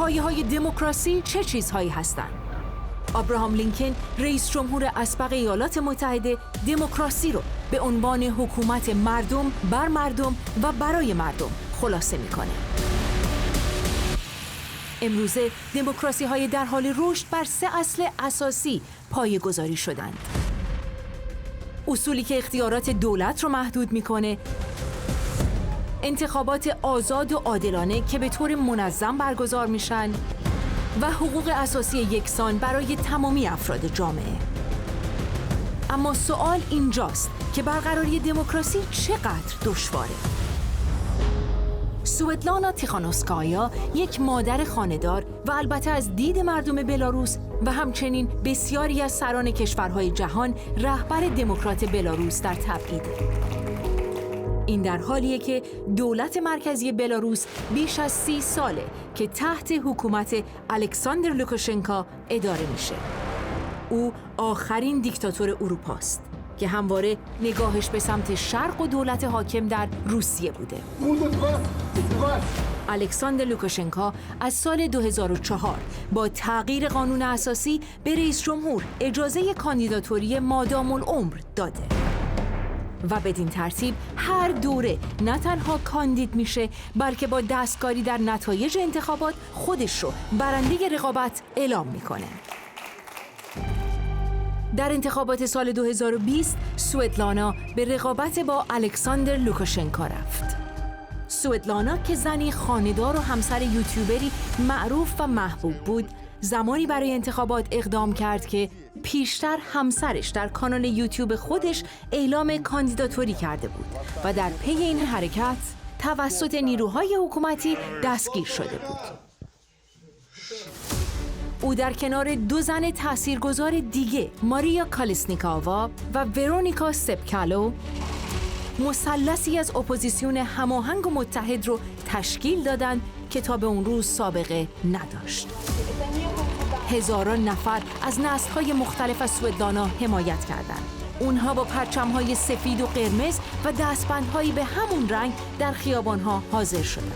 پایه‌های دموکراسی چه چیزهایی هستند؟ ابراهام لینکن، رئیس جمهور اسبق ایالات متحده، دموکراسی رو به عنوان حکومت مردم بر مردم و برای مردم خلاصه میکنه. امروزه دموکراسی‌های در حال رشد بر 3 اصل اساسی پایه‌گذاری شدند. اصولی که اختیارات دولت رو محدود میکنه، انتخابات آزاد و عادلانه که به طور منظم برگزار میشن و حقوق اساسی یکسان برای تمامی افراد جامعه. اما سوال اینجاست که برقراری دموکراسی چقدر دشواره. سوتلانا تیخانوفسکایا یک مادر خانه‌دار و البته از دید مردم بلاروس و همچنین بسیاری از سران کشورهای جهان رهبر دموکرات بلاروس در تبعیده. این در حالیه که دولت مرکزی بلاروس بیش از 30 ساله که تحت حکومت الکساندر لوکاشنکا اداره میشه. او آخرین دیکتاتور اروپاست که همواره نگاهش به سمت شرق و دولت حاکم در روسیه بوده. الکساندر لوکاشنکا از سال 2004 با تغییر قانون اساسی به رئیس جمهور اجازه کاندیداتوری مادام العمر داده و بدین ترتیب هر دوره نه تنها کاندید میشه بلکه با دستکاری در نتایج انتخابات خودش رو برنده رقابت اعلام میکنه. در انتخابات سال 2020 سوتلانا به رقابت با الکساندر لوکاشنکا رفت. سوتلانا که زنی خانه‌دار و همسر یوتیوبری معروف و محبوب بود، زمانی برای انتخابات اقدام کرد که پیشتر همسرش در کانال یوتیوب خودش اعلام کاندیداتوری کرده بود و در پی این حرکت توسط نیروهای حکومتی دستگیر شده بود. او در کنار 2 زن تاثیرگذار دیگه، ماریا کالسنیکاوا و ورونیکا سپکالو، مثلثی از اپوزیسیون هماهنگ و متحد رو تشکیل دادند که تا به اون روز سابقه نداشت. هزاران نفر از نسل‌های مختلف از سوتلانا حمایت کردند. اونها با پرچم‌های سفید و قرمز و دستبندهایی به همون رنگ در خیابان‌ها حاضر شدند.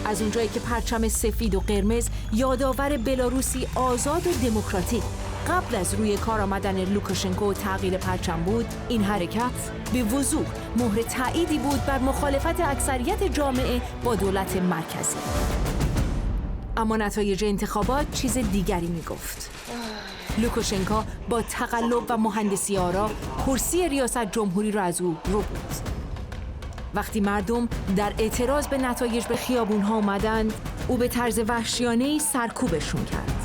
از اونجایی که پرچم سفید و قرمز یادآور بلاروسی آزاد و دموکراتیک قبل از روی کار آمدن لوکاشنکو و تغییر پرچم بود، این حرکت به وضوح مهر تأییدی بود بر مخالفت اکثریت جامعه با دولت مرکزی. اما نتایج انتخابات چیز دیگری میگفت. لوکاشنکا با تقلب و مهندسی آرا کرسی ریاست جمهوری را از او رو بود. وقتی مردم در اعتراض به نتایج به خیابون‌ها آمدند، او به طرز وحشیانه‌ای سرکوبشون کرد.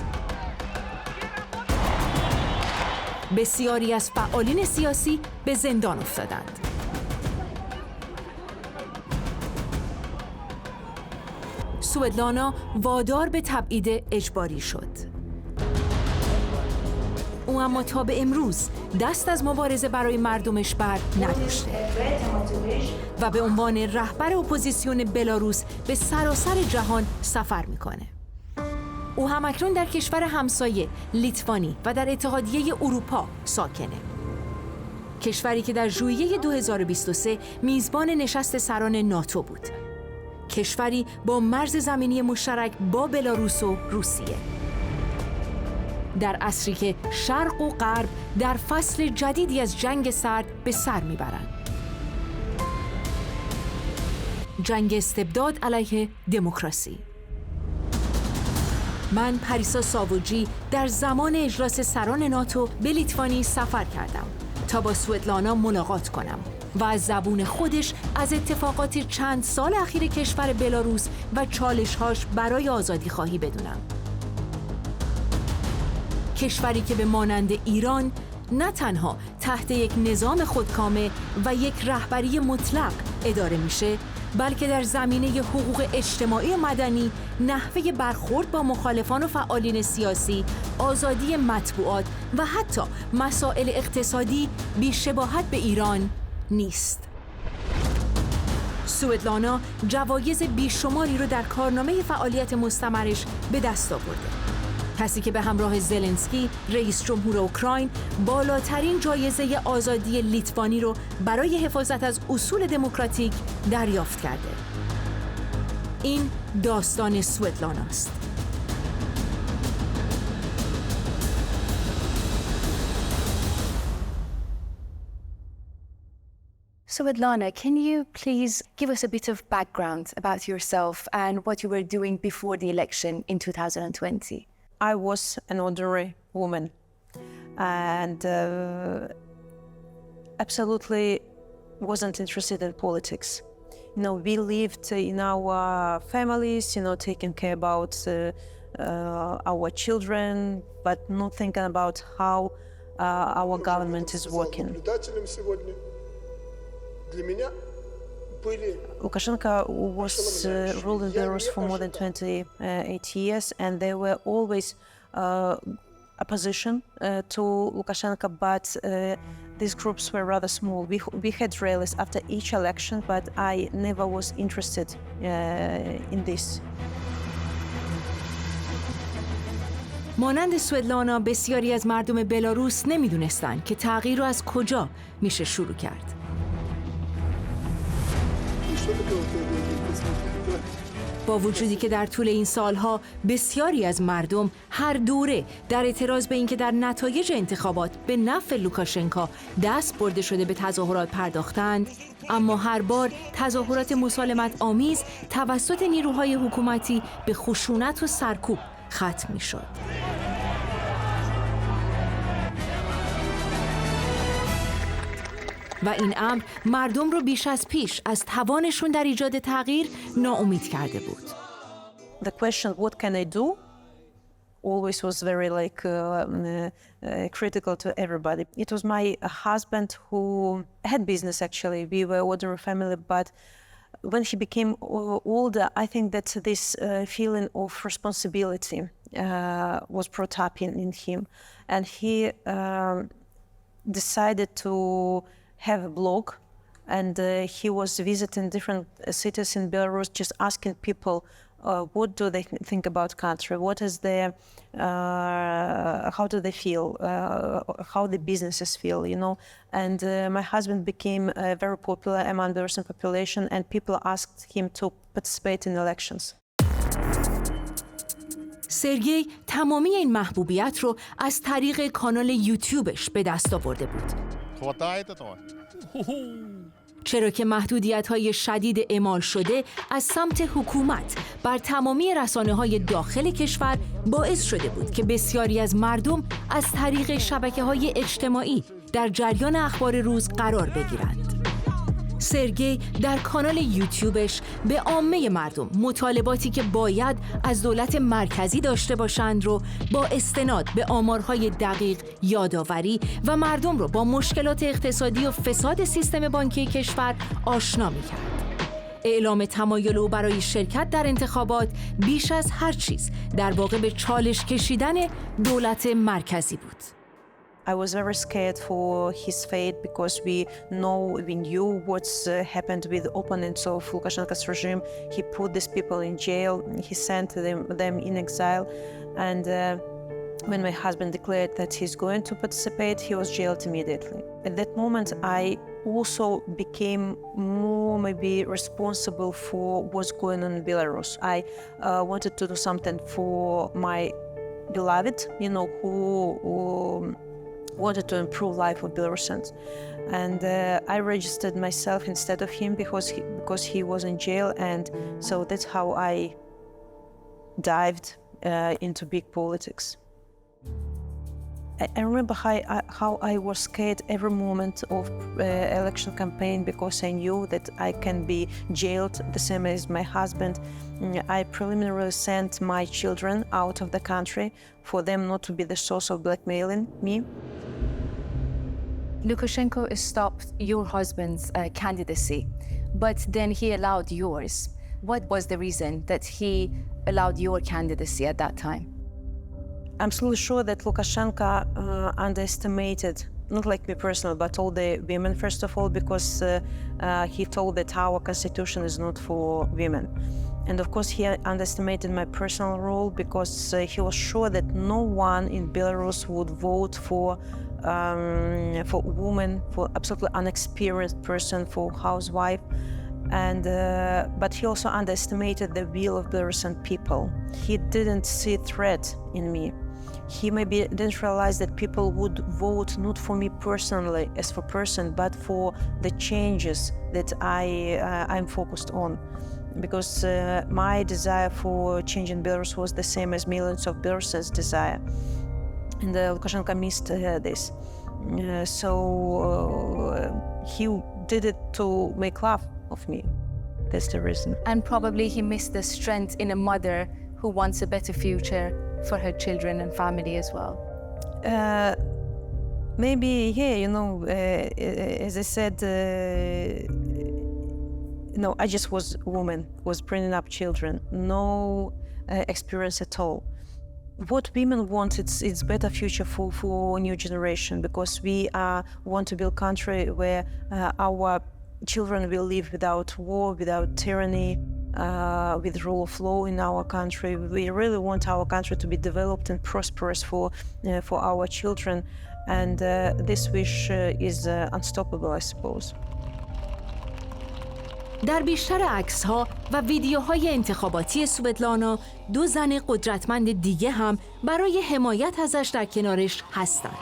بسیاری از فعالین سیاسی به زندان افتادند. سوتلانا وادار به تبعید اجباری شد. او اما تا به امروز دست از مبارزه برای مردمش بر نداشته و به عنوان رهبر اپوزیسیون بلاروس به سراسر جهان سفر میکنه. او همکنون در کشور همسایه لیتوانی و در اتحادیه اروپا ساکنه. کشوری که در ژوئیه 2023 میزبان نشست سران ناتو بود. کشوری با مرز زمینی مشترک با بلاروس و روسیه. در عصری که شرق و غرب در فصل جدیدی از جنگ سرد به سر میبرند. جنگ استبداد علیه دموکراسی. من پریسا ساوجی در زمان اجلاس سران ناتو به لیتوانی سفر کردم تا با سوتلانا ملاقات کنم و از زبون خودش از اتفاقات چند سال اخیر کشور بلاروس و چالش‌هاش برای آزادی خواهی بدونم. کشوری که به مانند ایران نه تنها تحت یک نظام خودکامه و یک رهبری مطلق اداره میشه، بلکه در زمینه حقوق اجتماعی و مدنی، نحوه برخورد با مخالفان و فعالین سیاسی، آزادی مطبوعات و حتی مسائل اقتصادی بی‌شباهت به ایران نیست. سوتلانا جوایز بیشماری رو در کارنامه فعالیت مستمرش به دست آورده. کسی که به همراه زلنسکی رئیس جمهور اوکراین بالاترین جایزه آزادی لیتوانی رو برای حفاظت از اصول دموکراتیک دریافت کرده. این داستان سوتلانا است. Swetlana, can you please give us a bit of background about yourself and what you were doing before the election in 2020? I was an ordinary woman and absolutely wasn't interested in politics. You know, we lived in our families, you know, taking care about our children, but not thinking about how our government is working. Lukashenko was ruling Belarus for more than 28 years, and there were always opposition to Lukashenko, but these groups were rather small. We had rallies after each election, but I never was interested in this. مانند سوتلانا بسیاری از مردم بلاروس نمیدونستند که تغییر رو از کجا میشه شروع کرد. با وجودی که در طول این سالها بسیاری از مردم هر دوره در اعتراض به اینکه در نتایج انتخابات به نفع لوکاشنکا دست برده شده به تظاهرات پرداختند، اما هر بار تظاهرات مسالمت آمیز توسط نیروهای حکومتی به خشونت و سرکوب ختم می‌شد. و این امر مردم رو بیش از پیش از توانشون در ایجاد تغییر ناامید کرده بود. The question what can I do always was very critical to everybody. It was my husband who had business actually. We were an ordinary family, but when he became older, I think that this feeling of responsibility was brought up in him, and he decided to have a blog, and he was visiting different cities in Belarus, just asking people what do they think about country, what is their, how do they feel, how the businesses feel, you know. And my husband became very popular among the Russian population, and people asked him to participate in elections. سرگئی تمامی این محبوبیت رو از طریق کانال یوتیوبش به دست آورده بود. چرا که محدودیت‌های شدید اعمال شده از سمت حکومت بر تمامی رسانه‌های داخل کشور باعث شده بود که بسیاری از مردم از طریق شبکه‌های اجتماعی در جریان اخبار روز قرار بگیرند. سرگئی در کانال یوتیوبش به عامه مردم مطالباتی که باید از دولت مرکزی داشته باشند رو با استناد به آمارهای دقیق یادآوری و مردم رو با مشکلات اقتصادی و فساد سیستم بانکی کشور آشنا می‌کرد. اعلام تمایل او برای شرکت در انتخابات بیش از هر چیز در واقع به چالش کشیدن دولت مرکزی بود. I was very scared for his fate because we knew what's happened with opponents of Lukashenko's regime. He put these people in jail, he sent them in exile, and when my husband declared that he's going to participate, he was jailed immediately. At that moment, I also became more maybe responsible for what's going on in Belarus. I wanted to do something for my beloved, you know, who wanted to improve life of Belarusians, and I registered myself instead of him because he was in jail, and so that's how I dived into big politics. I remember how I was scared every moment of election campaign because I knew that I can be jailed the same as my husband. I preliminarily sent my children out of the country for them not to be the source of blackmailing me. Lukashenko stopped your husband's candidacy, but then he allowed yours. What was the reason that he allowed your candidacy at that time? I'm absolutely sure that Lukashenko underestimated, not like me personally, but all the women, first of all, because he told that our constitution is not for women. And of course, he underestimated my personal role because he was sure that no one in Belarus would vote for woman, for absolutely unexperienced person, for housewife. And but he also underestimated the will of Belarusian people. He didn't see threat in me. He maybe didn't realize that people would vote not for me personally as for person, but for the changes that I'm focused on. Because my desire for change in Belarus was the same as millions of Belarusians' desire. And Lukashenko missed this. So he did it to make laugh of me. That's the reason. And probably he missed the strength in a mother who wants a better future for her children and family as well. Maybe, yeah, you know, as I said, no, I just was a woman, was bringing up children, no experience at all. What women want, it's better future for new generation, because we want to build a country where our children will live without war, without tyranny, with rule of law in our country. We really want our country to be developed and prosperous for our children, and this wish is unstoppable, I suppose. در بیشتر عکس‌ها و ویدیوهای انتخاباتی سوتلانا، دو زن قدرتمند دیگه هم برای حمایت ازش در کنارش هستند.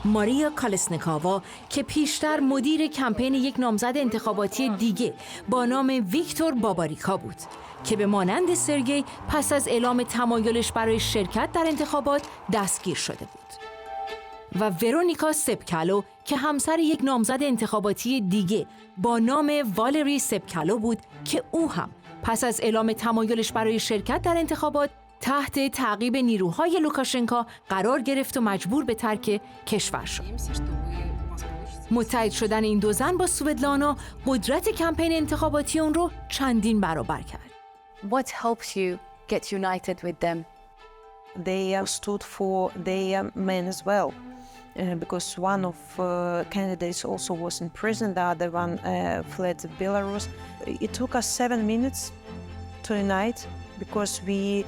ماریا کالسنکاوا که پیشتر مدیر کمپین یک نامزد انتخاباتی دیگه با نام ویکتور باباریکا بود که به مانند سرگئی پس از اعلام تمایلش برای شرکت در انتخابات دستگیر شده بود. و ورونیکا سپکالو که همسر یک نامزد انتخاباتی دیگه با نام والری سپکالو بود که او هم پس از اعلام تمایلش برای شرکت در انتخابات تحت تعقیب نیروهای لوکاشنکا قرار گرفت و مجبور به ترک کشور شد. متحد شدن این دو زن با سوتلانا قدرت کمپین انتخاباتی اون رو چندین برابر کرد. What helped you get united with them? They stood for their men as well, because one of candidates also was in prison, the other one fled to Belarus. It took us 7 minutes to unite, because we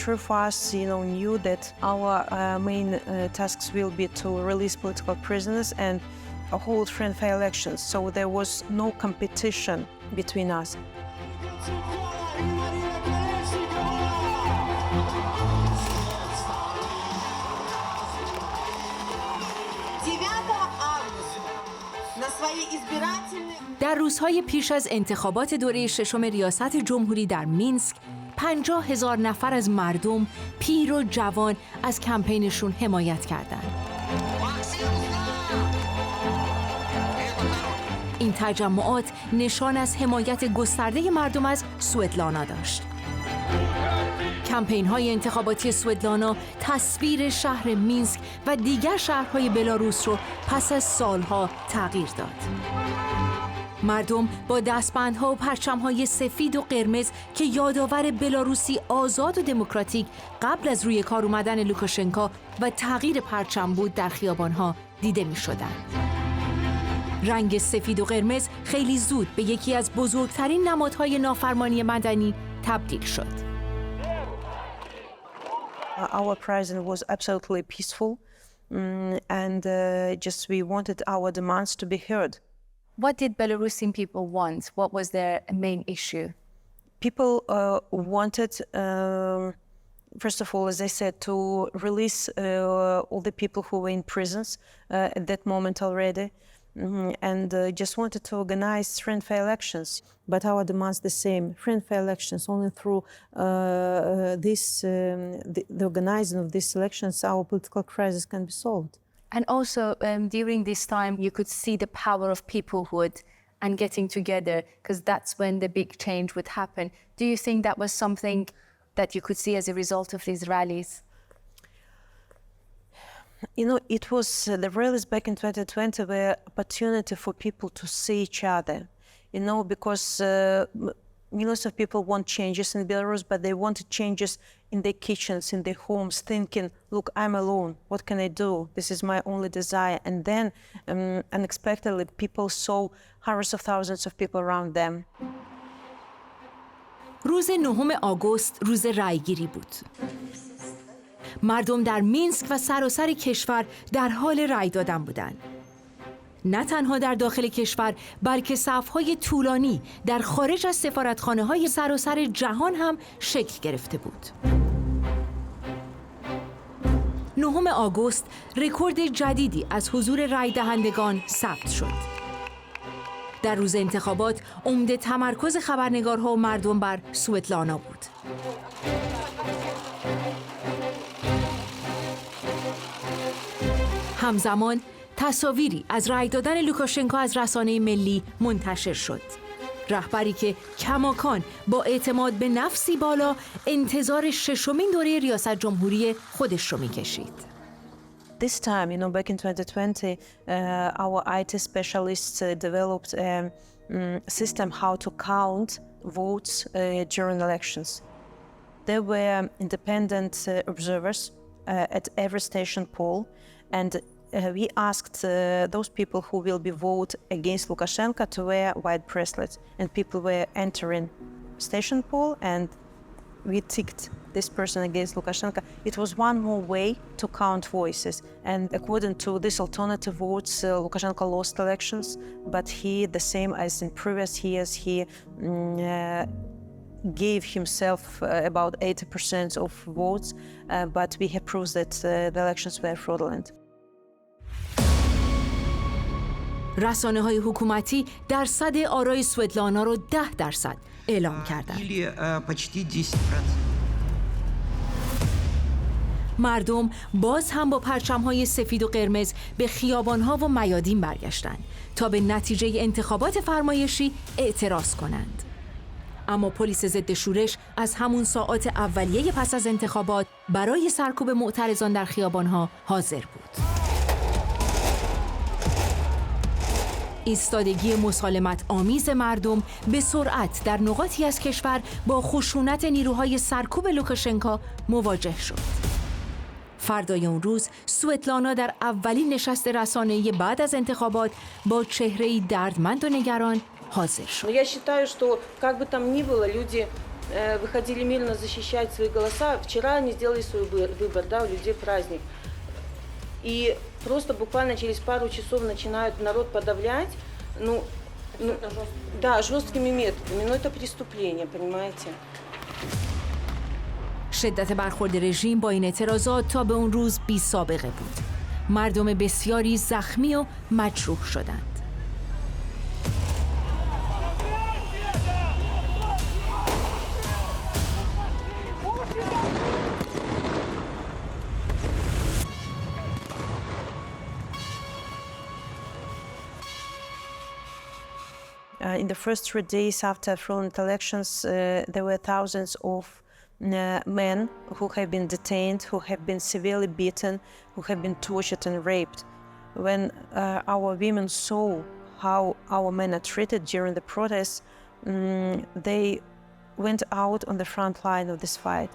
true fast, knew that our main tasks will be to release political prisoners and hold free and fair elections. So there was no competition between us. در روزهای پیش از انتخابات دوره ششم ریاست جمهوری در مینسک 50,000 نفر از مردم پیر و جوان از کمپینشون حمایت کردند. این تجمعات نشان از حمایت گسترده مردم از سوتلانا داشت. کمپین‌های انتخاباتی سوتلانا تصویر شهر مینسک و دیگر شهرهای بلاروس رو پس از سالها تغییر داد. مردم با دستبندها و پرچم‌های سفید و قرمز که یادآور بلاروسی آزاد و دموکراتیک قبل از روی کار اومدن لوکاشنکا و تغییر پرچم بود در خیابان‌ها دیده می‌شدند. رنگ سفید و قرمز خیلی زود به یکی از بزرگترین نمادهای نافرمانی مدنی تبدیل شد. Our president was absolutely peaceful, and just we wanted our demands to be heard. What did Belarusian people want? What was their main issue? People wanted, first of all, as I said, to release all the people who were in prisons at that moment already, and just wanted to organize free and fair elections. But our demands the same: free and fair elections. Only through the organizing of these elections, our political crisis can be solved. And also, during this time, you could see the power of peoplehood and getting together, because that's when the big change would happen. Do you think that was something that you could see as a result of these rallies? It was the rallies back in 2020 were opportunity for people to see each other. Because millions of people want changes in Belarus, but they wanted changes in their kitchens, in their homes, thinking, look, I'm alone. What can I do? This is my only desire. And then, unexpectedly, people saw hundreds of thousands of people around them. روز 9 آگوست روز رأیگیری بود. مردم در مینسک و سراسر کشور در حال رأی دادن بودند. نه تنها در داخل کشور بلکه صف‌های طولانی در خارج از سفارتخانه‌های سراسر جهان هم شکل گرفته بود. 9 آگوست رکورد جدیدی از حضور رای دهندگان ثبت شد. در روز انتخابات عمده تمرکز خبرنگارها و مردم بر سوتلانا بود. همزمان تصاویری از رای دادن لوکاشنکا از رسانه ملی منتشر شد. رهبری که کماکان با اعتماد به نفسی بالا انتظار ششمین دوره ریاست جمهوری خودش رو می‌کشید. This time, back in 2020, our IT specialists developed a system how to count votes during elections. There were independent observers at every station poll, and we asked those people who will be vote against Lukashenko to wear white bracelets, and people were entering station poll, and we ticked this person against Lukashenko. It was one more way to count voices, and according to these alternative votes, Lukashenko lost elections, but he, the same as in previous years, he gave himself about 80% of votes, but we have proved that the elections were fraudulent. رسانه‌های حکومتی درصد آرای سوتلانا رو 10% اعلام کردند. مردم باز هم با پرچم‌های سفید و قرمز به خیابان‌ها و میادین برگشتند تا به نتیجه انتخابات فرمایشی اعتراض کنند. اما پلیس ضد شورش از همون ساعات اولیه پس از انتخابات برای سرکوب معترضان در خیابان‌ها حاضر بود. ایستادگی مسالمت آمیز مردم به سرعت در نقاطی از کشور با خشونت نیروهای سرکوب لوکاشنکا مواجه شد. فردای اون روز سوتلانا در اولین نشست رسانه‌ای بعد از انتخابات با چهره‌ای دردمند و نگران حاضر شد. Я считаю, что как бы там ни было, люди выходили мирно защищать свои голоса. Вчера они сделали свой выбор, да, у людей праздник. И просто буквально через пару часов начинают народ подавлять, да, жесткими методами, но это преступление, понимаете? شدت برخورد رژیم با این اعتراضات تا به اون روز بی سابقه بود. مردم بسیاری زخمی و مجروح شدند. In the first 3 days after fraudulent elections, there were thousands of men who have been detained, who have been severely beaten, who have been tortured and raped. When our women saw how our men are treated during the protests, they went out on the front line of this fight.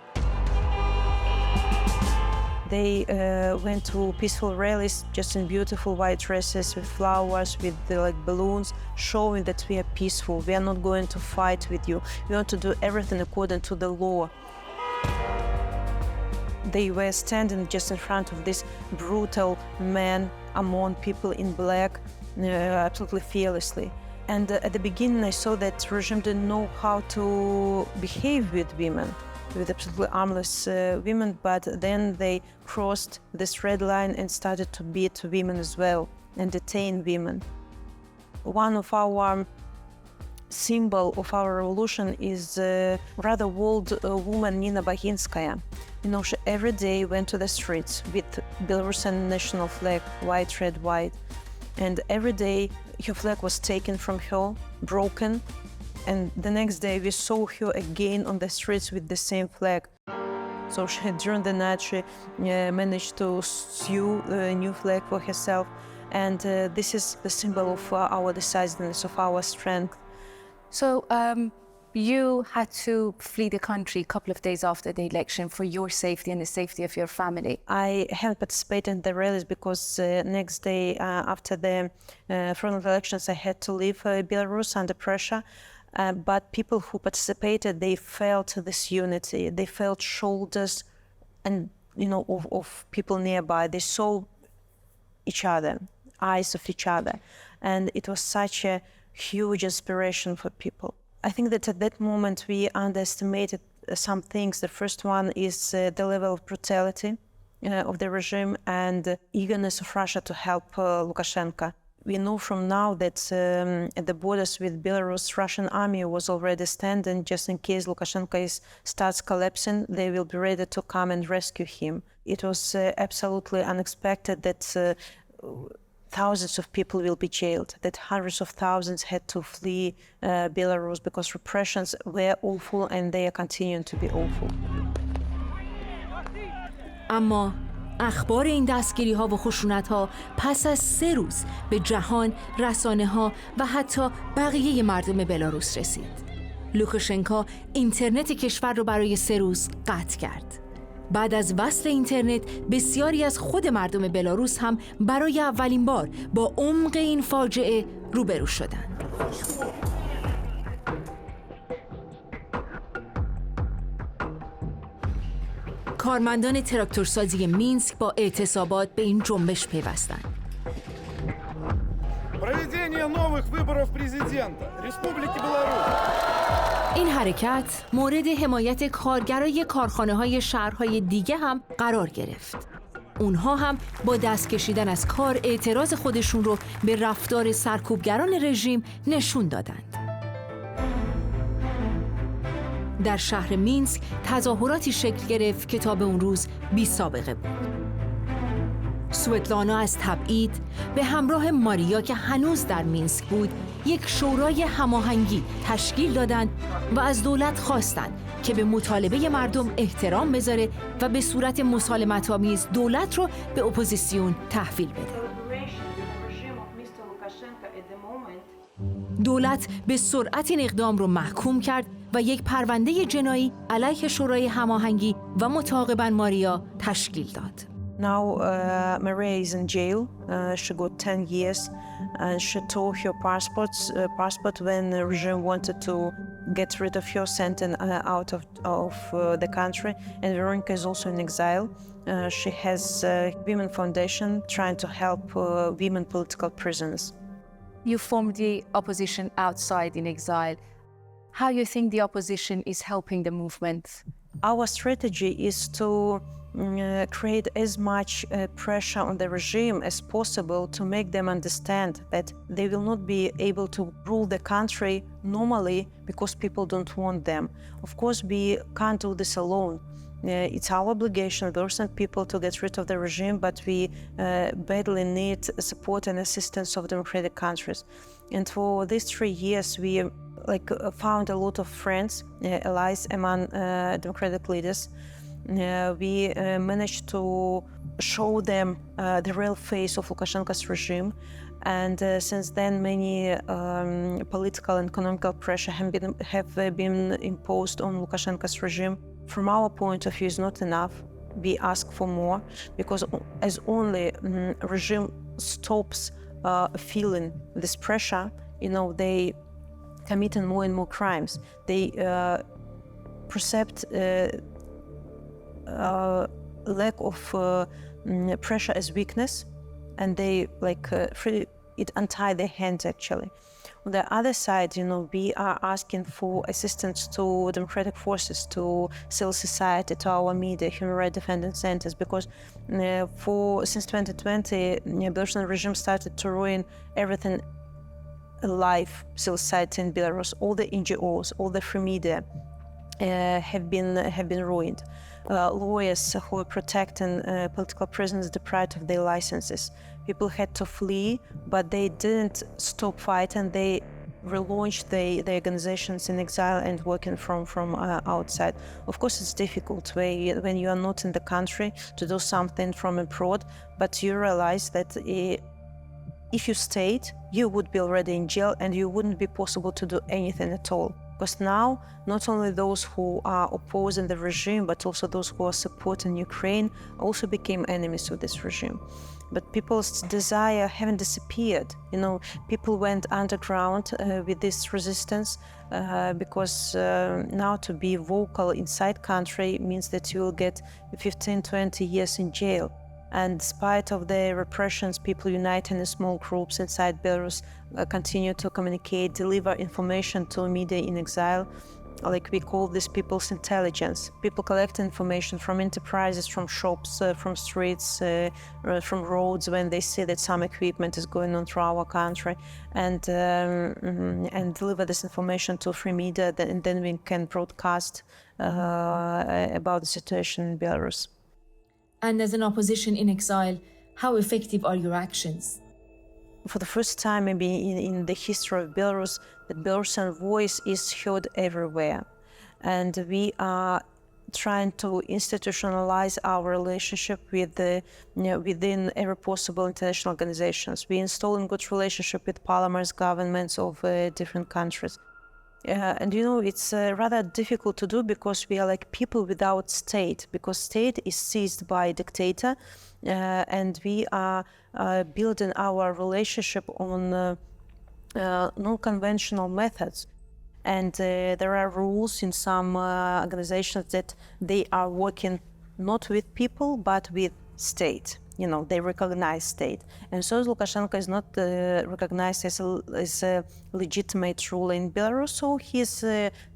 They went to peaceful rallies just in beautiful white dresses with flowers, with balloons, showing that we are peaceful. We are not going to fight with you. We want to do everything according to the law. They were standing just in front of this brutal man among people in black, absolutely fearlessly. And at the beginning I saw that the regime didn't know how to behave with women, with absolutely armless women, but then they crossed this red line and started to beat women as well and detain women. One of our symbol of our revolution is rather old woman Nina Baginskaya. She every day went to the streets with Belarusian national flag, white, red, white. And every day her flag was taken from her, broken. And the next day we saw her again on the streets with the same flag. So during the night she managed to sew a new flag for herself. And this is the symbol of our decisiveness, of our strength. So you had to flee the country a couple of days after the election for your safety and the safety of your family. I haven't participated in the rallies because next day after the fraudulent elections I had to leave Belarus under pressure. But people who participated, they felt this unity. They felt shoulders and of people nearby. They saw each other. eyes of each other. And it was such a huge inspiration for people. I think that at that moment we underestimated some things. The first one is the level of brutality of the regime and eagerness of Russia to help Lukashenko. We know from now that at the borders with Belarus, Russian army was already standing just in case Lukashenko starts collapsing, they will be ready to come and rescue him. It was absolutely unexpected that thousands of people will be jailed, that hundreds of thousands had to flee Belarus because repressions were awful and they are continuing to be awful. اما اخبار این دستگیری ها و خشونت ها پس از 3 روز به جهان، رسانه ها و حتی بقیه مردم بلاروس رسید. لوکاشنکا اینترنت کشور رو برای 3 روز قطع کرد. بعد از وصل اینترنت بسیاری از خود مردم بلاروس هم برای اولین بار با عمق این فاجعه روبرو شدند. کارمندان تراکتورسازی مینسک با اعتصابات به این جنبش پیوستند. Проведение новых выборов президента Республики Беларусь. این حرکت مورد حمایت کارگرای کارخانه‌های شهرهای دیگه هم قرار گرفت. اونها هم با دست کشیدن از کار اعتراض خودشون رو به رفتار سرکوبگران رژیم نشون دادند. در شهر مینسک تظاهراتی شکل گرفت که تا به اون روز بی سابقه بود. سوتلانا از تبعید به همراه ماریا که هنوز در مینسک بود یک شورای هماهنگی تشکیل دادند و از دولت خواستند که به مطالبه مردم احترام بذاره و به صورت مسالمت‌آمیز دولت رو به اپوزیسیون تحویل بده. دولت به سرعت این اقدام رو محکوم کرد و یک پرونده جنایی علیه شورای هماهنگی و متعاقباً ماریا تشکیل داد. Now Maria is in jail. She got 10 years and she tore her passport when the regime wanted to get rid of her sentence out of the country. And Veronica is also in exile. She has a women foundation trying to help women political prisoners. You formed the opposition outside in exile. How do you think the opposition is helping the movement? Our strategy is to create as much pressure on the regime as possible to make them understand that they will not be able to rule the country normally because people don't want them. Of course, we can't do this alone. It's our obligation, we send people to get rid of the regime, but we badly need support and assistance of democratic countries. And for these 3 years, we found a lot of friends, allies among democratic leaders. We managed to show them the real face of Lukashenko's regime. And since then, many political and economical pressure have been imposed on Lukashenko's regime. From our point of view, it's not enough. We ask for more because as only regime stops feeling this pressure, they committing more and more crimes. They percept lack of pressure as weakness, and they it untie their hands actually. On the other side, we are asking for assistance to democratic forces, to civil society, to our media, human rights defending centers, because since 2020, the Belarusian regime started to ruin everything alive, civil society in Belarus. All the NGOs, all the free media have been ruined. Lawyers who are protecting political prisoners deprived of their licenses. People had to flee, but they didn't stop fighting. They relaunched the organizations in exile and working from outside. Of course, it's difficult when you are not in the country to do something from abroad, but you realize that if you stayed, you would be already in jail and you wouldn't be possible to do anything at all. Because now, not only those who are opposing the regime, but also those who are supporting Ukraine also became enemies of this regime. But people's desire haven't disappeared. People went underground with this resistance because now to be vocal inside country means that you will get 15, 20 years in jail. And despite of the repressions, people unite in small groups inside Belarus, continue to communicate, deliver information to media in exile. Like we call these people's intelligence. People collect information from enterprises, from shops, from streets, from roads when they see that some equipment is going on through our country, and deliver this information to free media, and then we can broadcast about the situation in Belarus. And as an opposition in exile, how effective are your actions? For the first time maybe in the history of Belarus, the Belarusian voice is heard everywhere. And we are trying to institutionalize our relationship with within every possible international organizations. We install a good relationship with parliaments, governments of different countries. And you know, it's rather difficult to do because we are like people without state, because state is seized by a dictator, and we are building our relationship on non-conventional methods. And there are rules in some organizations that they are working not with people but with state. You know, they recognize state. And so Lukashenko is not recognized as a legitimate ruler in Belarus, so his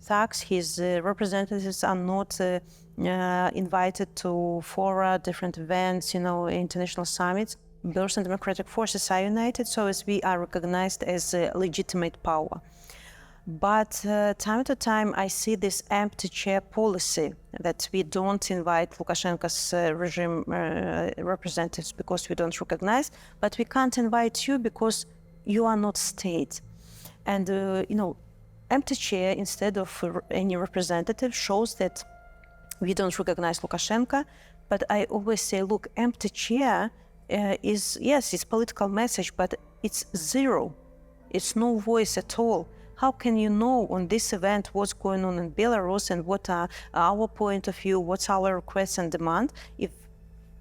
thugs, his representatives are not invited to fora, different events, you know, international summits. Belarusian democratic forces are united so as we are recognized as a legitimate power. But time to time, I see this empty chair policy that we don't invite Lukashenko's regime representatives because we don't recognize, but we can't invite you because you are not state. And, you know, empty chair instead of any representative shows that we don't recognize Lukashenko. But I always say, look, empty chair is, yes, it's political message, but it's zero. It's no voice at all. How can you know on this event what's going on in Belarus and what are our point of view, what's our request and demand if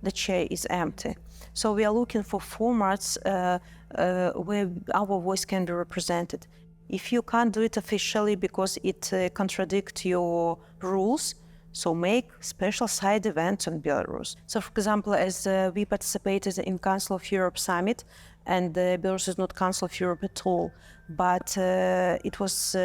the chair is empty? So we are looking for formats where our voice can be represented. If you can't do it officially because it contradicts your rules, so make special side events on Belarus. So for example, as we participated in Council of Europe summit, and Belarus is not Council of Europe at all, but it was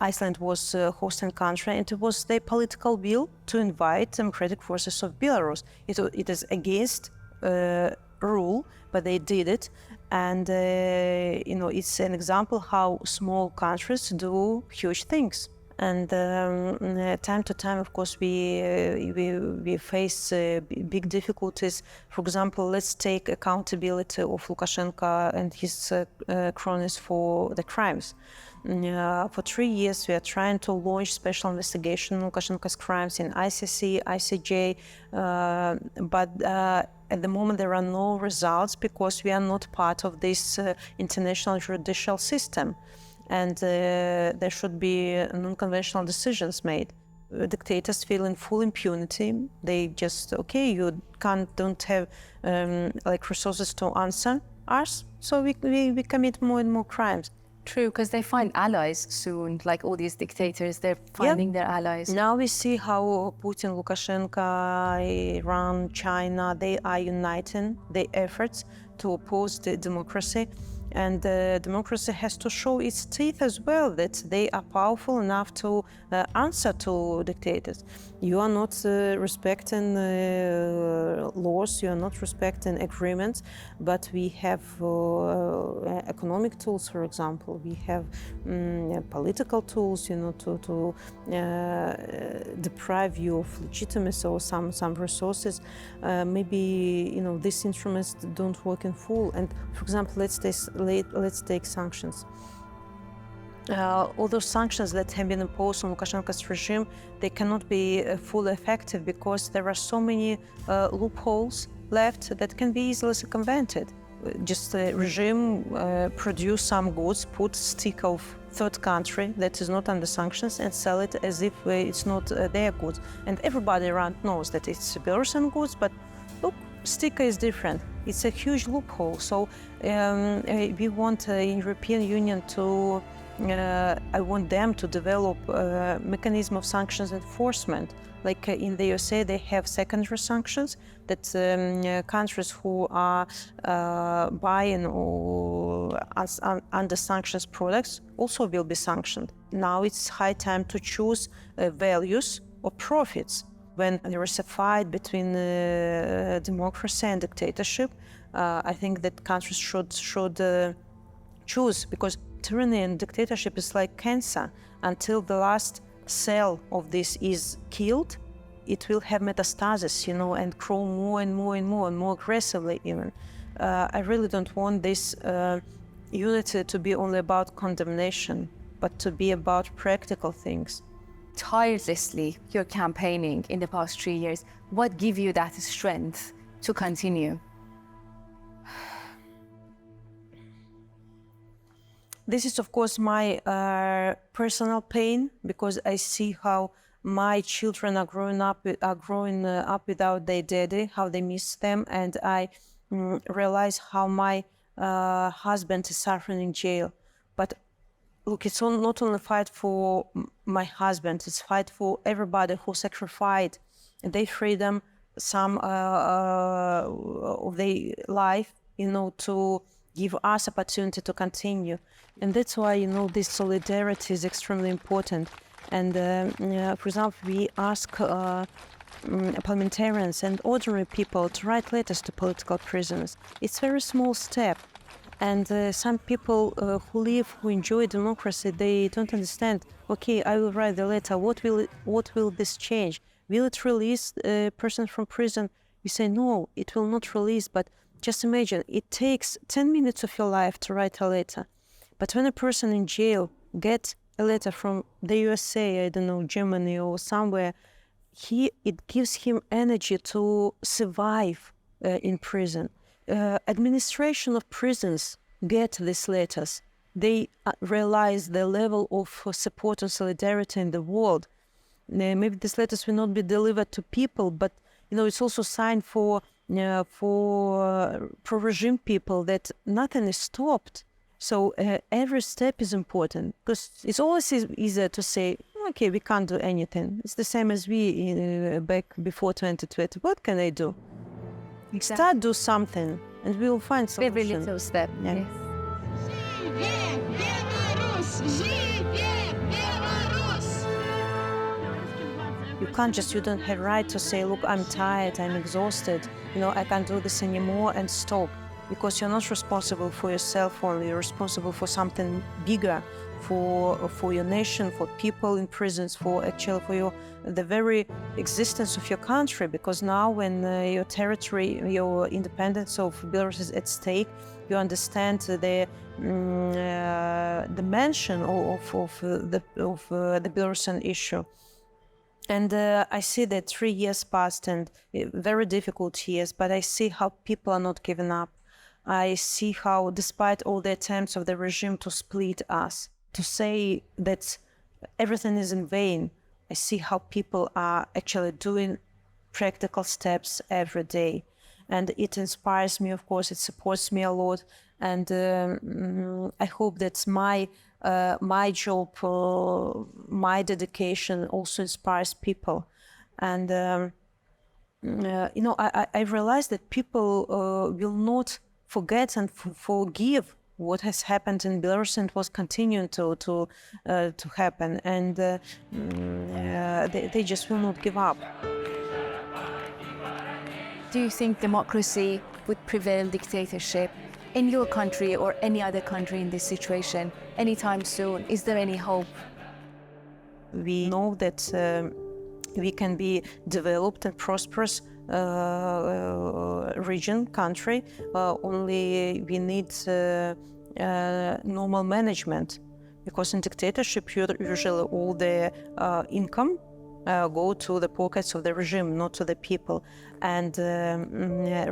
Iceland was hosting country, and it was their political will to invite democratic forces of Belarus. It is against rule, but they did it, and you know, it's an example how small countries do huge things. And time to time, of course, we face big difficulties. For example, let's take accountability of Lukashenko and his cronies for the crimes. For 3 years, we are trying to launch special investigation on Lukashenko's crimes in ICC, ICJ, but at the moment there are no results because we are not part of this international judicial system. And there should be non-conventional decisions made. Dictators feel in full impunity. They just, okay, you don't have like resources to answer us, so we commit more and more crimes. True, because they find allies soon, like all these dictators, they're finding their allies. Now we see how Putin, Lukashenko, Iran, China, they are uniting their efforts to oppose the democracy. And democracy has to show its teeth as well, that they are powerful enough to answer to dictators. You are not respecting laws, you are not respecting agreements, but we have economic tools, for example. We have political tools, you know, to deprive you of legitimacy or some resources. Maybe, you know, these instruments don't work in full. And for example, let's take sanctions. All those sanctions that have been imposed on Lukashenko's regime, they cannot be fully effective because there are so many loopholes left that can be easily circumvented. Just the regime produce some goods, put stick of third country that is not under sanctions and sell it as if it's not their goods. And everybody around knows that it's Belarusian goods, but look, sticker is different. It's a huge loophole. So we want European Union to, I want them to develop a mechanism of sanctions enforcement. Like in the USA, they have secondary sanctions that countries who are buying or under sanctions products also will be sanctioned. Now it's high time to choose values or profits. When there is a fight between democracy and dictatorship, I think that countries should choose, because tyranny and dictatorship is like cancer. Until the last cell of this is killed, it will have metastasis, and grow more and more and more and more aggressively even. I really don't want this unity to be only about condemnation, but to be about practical things. Tirelessly, you're campaigning in the past 3 years. What gives you that strength to continue? This is, of course, my personal pain, because I see how my children are growing up without their daddy, how they miss them, and I realize how my husband is suffering in jail. But look, it's not only fight for my husband, it's fight for everybody who sacrificed their freedom, some of their life, to give us opportunity to continue. And that's why, this solidarity is extremely important. And for example, we ask parliamentarians and ordinary people to write letters to political prisoners. It's a very small step. And some people who enjoy democracy, they don't understand. Okay, I will write the letter. What will this change? Will it release a person from prison? We say no, it will not release. But just imagine, it takes 10 minutes of your life to write a letter. But when a person in jail gets a letter from the USA, I don't know, Germany or somewhere, it gives him energy to survive in prison. Administration of prisons get these letters. They realize the level of support and solidarity in the world. Maybe these letters will not be delivered to people, but it's also a sign for pro-regime people that nothing is stopped. So every step is important, because it's always easier to say, okay, we can't do anything. It's the same as we back before 2020. What can I do? Exactly. Start do something, and we will find solution. Every little step. Yeah. Yes. You don't have right to say, look, I'm tired, I'm exhausted, I can't do this anymore, and stop. Because you're not responsible for yourself only, you're responsible for something bigger, for your nation, for people in prisons, for the very existence of your country. Because now when your territory, your independence of Belarus is at stake, you understand the dimension of the Belarusian issue. And I see that 3 years passed, and very difficult years, but I see how people are not giving up. I see how, despite all the attempts of the regime to split us, to say that everything is in vain, I see how people are actually doing practical steps every day. And it inspires me, of course, it supports me a lot. And I hope that my job, my dedication also inspires people. And, I realized that people will not forget and forgive what has happened in Belarus and was continuing to happen, and they just will not give up. Do you think democracy would prevail dictatorship in your country or any other country in this situation anytime soon? Is there any hope? We know that we can be developed and prosperous region, country, only we need normal management, because in dictatorship usually all the income go to the pockets of the regime, not to the people, and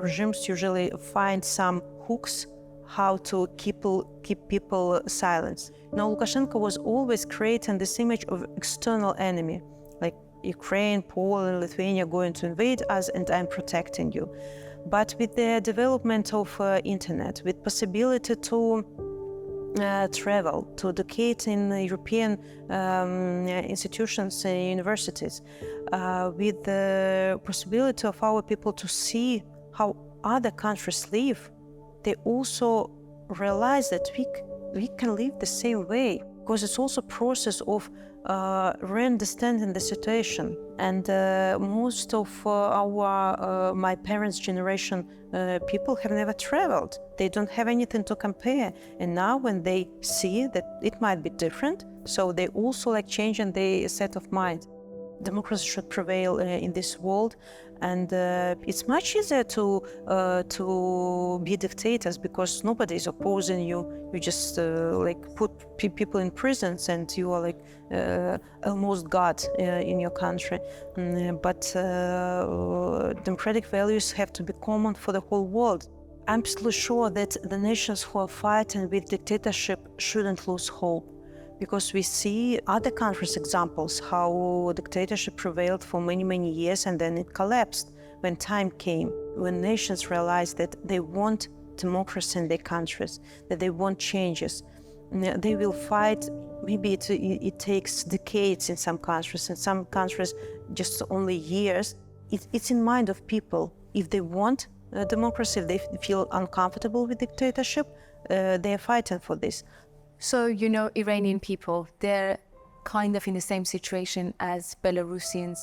regimes usually find some hooks how to keep people silent. Now Lukashenko was always creating this image of external enemy, like Ukraine, Poland, Lithuania going to invade us and I'm protecting you. But with the development of internet, with possibility to travel, to educate in European institutions and universities, with the possibility of our people to see how other countries live, they also realize that we can live the same way, because it's also a process of re-understanding the situation. And most of my parents' generation people have never traveled. They don't have anything to compare. And now when they see that it might be different, so they also like changing their set of mind. Democracy should prevail in this world, and it's much easier to be dictators because nobody is opposing you. You just like put people in prisons, and you are like almost God in your country. But democratic values have to be common for the whole world. I'm absolutely sure that the nations who are fighting with dictatorship shouldn't lose hope, because we see other countries' examples, how dictatorship prevailed for many, many years and then it collapsed when time came, when nations realized that they want democracy in their countries, that they want changes. They will fight, maybe it takes decades in some countries just only years. It's in mind of people. If they want democracy, if they feel uncomfortable with dictatorship, they are fighting for this. So, you know, Iranian people, they're kind of in the same situation as Belarusians.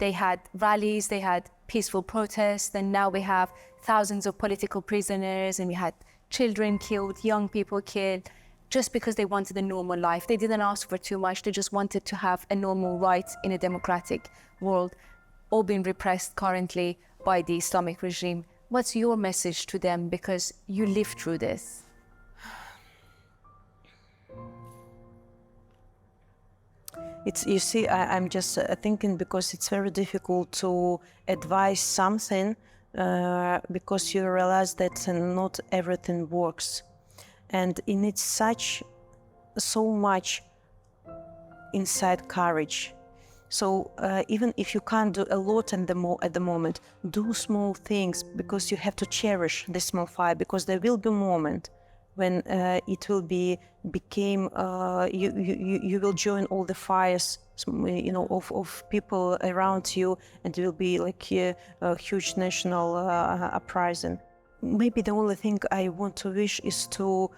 They had rallies, they had peaceful protests, and now we have thousands of political prisoners, and we had children killed, young people killed, just because they wanted a normal life. They didn't ask for too much, they just wanted to have a normal right in a democratic world, all being repressed currently by the Islamic regime. What's your message to them, because you lived through this? You see, I'm just thinking, because it's very difficult to advise something because you realize that not everything works, and it needs so much inside courage. So even if you can't do a lot at the moment, do small things, because you have to cherish the small fire, because there will be a moment when it will you will join all the fires, you know, of people around you, and it will be like a huge national uprising. Maybe the only thing I want to wish is to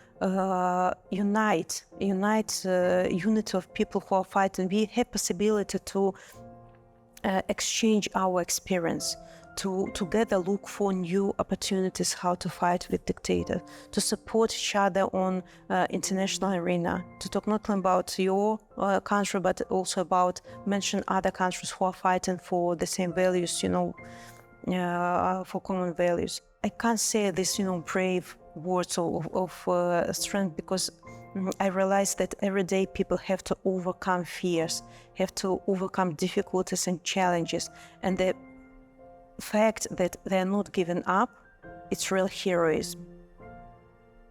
unite unity of people who are fighting. We have possibility to exchange our experience, to together look for new opportunities how to fight with dictators, to support each other on international arena, to talk not only about your country, but also about mention other countries who are fighting for the same values, you know, for common values. I can't say this, you know, brave words of strength, because I realize that every day people have to overcome fears, have to overcome difficulties and challenges, and the fact that they're not giving up, it's real heroism.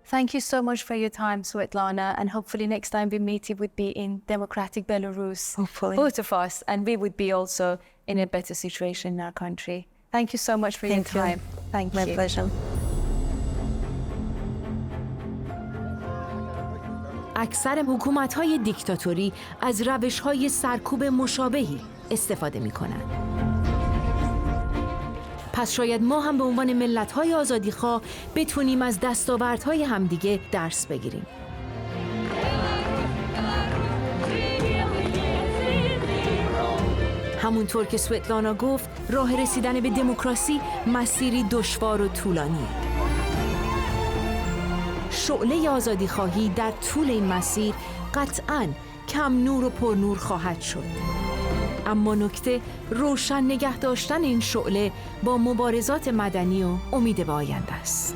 Thank you so much for your time, Swetlana, and hopefully next time we meet it would be in democratic Belarus. Hopefully. Both of us, and we would be also in a better situation in our country. Thank you so much for your time. Thank you. My pleasure. اکثر حکومت‌های دیکتاتوری از روش‌های سرکوب مشابهی استفاده می‌کنند. پس شاید ما هم به عنوان ملت‌های آزادیخواه بتونیم از دستاوردهای همدیگه درس بگیریم. همونطور که سوتلانا گفت، راه رسیدن به دموکراسی مسیری دشوار و طولانیه. شعله آزادیخواهی در طول این مسیر قطعاً کم نور و پرنور خواهد شد. اما نکته روشن نگه داشتن این شعله با مبارزات مدنی و امید به آینده است.